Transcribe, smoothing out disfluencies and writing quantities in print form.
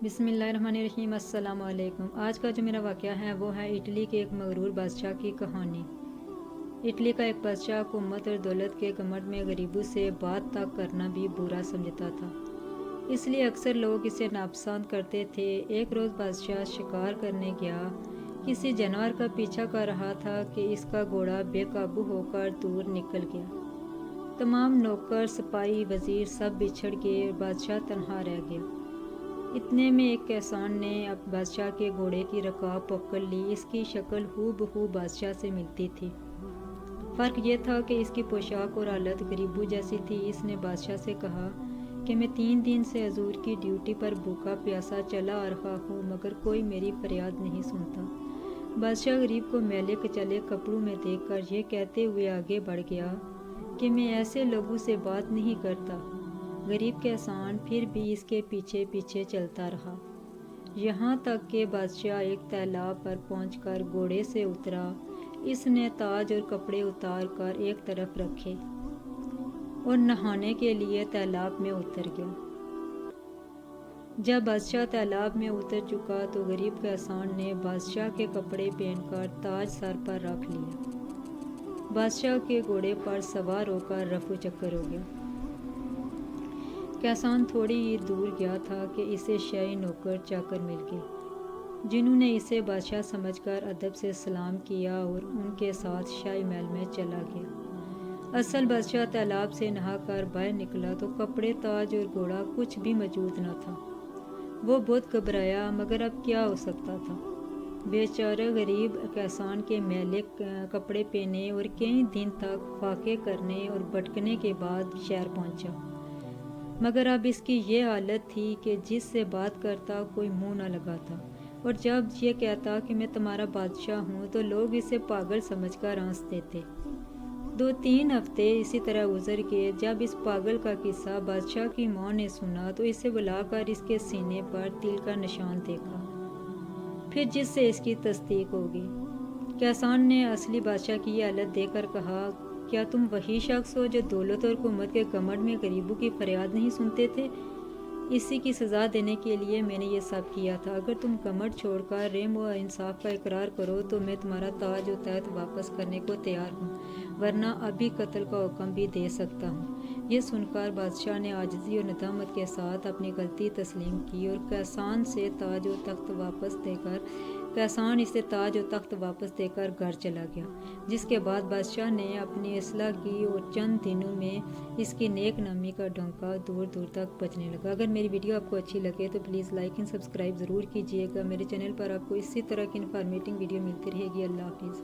بسم اللہ الرحمن الرحیم۔ السلام علیکم۔ آج کا جو میرا واقعہ ہے وہ ہے اٹلی کے ایک مغرور بادشاہ کی کہانی۔ اٹلی کا ایک بادشاہ حکومت اور دولت کے گھمنڈ میں غریبوں سے بات تک کرنا بھی برا سمجھتا تھا، اس لیے اکثر لوگ اسے ناپسند کرتے تھے۔ ایک روز بادشاہ شکار کرنے گیا، کسی جانور کا پیچھا کر رہا تھا کہ اس کا گھوڑا بے قابو ہو کر دور نکل گیا۔ تمام نوکر، سپاہی، وزیر سب بچھڑ گئے اور بادشاہ تنہا رہ گیا۔ اتنے میں ایک کسان نے اب بادشاہ کے گھوڑے کی رکاب پکڑ لی۔ اس کی شکل ہو بہو بادشاہ سے ملتی تھی، فرق یہ تھا کہ اس کی پوشاک اور حالت غریبوں جیسی تھی۔ اس نے بادشاہ سے کہا کہ میں 3 دن سے حضور کی ڈیوٹی پر بھوکا پیاسا چلا آ رہا ہوں، مگر کوئی میری فریاد نہیں سنتا۔ بادشاہ غریب کو میلے کچلے کپڑوں میں دیکھ کر یہ کہتے ہوئے آگے بڑھ گیا کہ میں ایسے لوگوں سے بات نہیں کرتا۔ غریب کسان پھر بھی اس کے پیچھے پیچھے چلتا رہا، یہاں تک کہ بادشاہ ایک تالاب پر پہنچ کر گھوڑے سے اترا۔ اس نے تاج اور کپڑے اتار کر ایک طرف رکھے اور نہانے کے لیے تالاب میں اتر گیا۔ جب بادشاہ تالاب میں اتر چکا تو غریب کسان نے بادشاہ کے کپڑے پہن کر تاج سر پر رکھ لیا۔ بادشاہ کے گھوڑے پر سوار ہو کر رفو چکر ہو گیا۔ کسان تھوڑی ہی دور گیا تھا کہ اسے شاہی نوکر چاکر مل گئے، جنہوں نے اسے بادشاہ سمجھ کر ادب سے سلام کیا اور ان کے ساتھ شاہی محل میں چلا گیا۔ اصل بادشاہ تالاب سے نہا کر باہر نکلا تو کپڑے، تاج اور گھوڑا کچھ بھی موجود نہ تھا۔ وہ بہت گھبرایا، مگر اب کیا ہو سکتا تھا؟ بیچارہ غریب کسان کے میلے کپڑے پہنے اور کئی دن تک فاقے کرنے اور بھٹکنے کے بعد شہر پہنچا، مگر اب اس کی یہ حالت تھی کہ جس سے بات کرتا کوئی منہ نہ لگاتا، اور جب یہ کہتا کہ میں تمہارا بادشاہ ہوں تو لوگ اسے پاگل سمجھ کر ہنستے تھے۔ 2-3 ہفتے اسی طرح گزر گئے۔ جب اس پاگل کا قصہ بادشاہ کی ماں نے سنا تو اسے بلا کر اس کے سینے پر تل کا نشان دیکھا، پھر جس سے اس کی تصدیق ہو گئی۔ کسان نے اصلی بادشاہ کی یہ حالت دیکھ کر کہا، کیا تم وہی شخص ہو جو دولت اور حکومت کے گھمنڈ میں غریبوں کی فریاد نہیں سنتے تھے؟ اسی کی سزا دینے کے لیے میں نے یہ سب کیا تھا۔ اگر تم گھمنڈ چھوڑ کر رحم و انصاف کا اقرار کرو تو میں تمہارا تاج و تخت واپس کرنے کو تیار ہوں، ورنہ ابھی قتل کا حکم بھی دے سکتا ہوں۔ یہ سن کر بادشاہ نے عاجزی اور ندامت کے ساتھ اپنی غلطی تسلیم کی اور کسان اسے تاج و تخت واپس دے کر گھر چلا گیا، جس کے بعد بادشاہ نے اپنی اصلاح کی اور چند دنوں میں اس کی نیک نامی کا ڈنکا دور دور تک بجنے لگا۔ اگر میری ویڈیو آپ کو اچھی لگے تو پلیز لائک اینڈ سبسکرائب ضرور کیجیے گا۔ میرے چینل پر آپ کو اسی طرح کی انفارمیٹنگ ویڈیو ملتی رہے گی۔ اللہ حافظ۔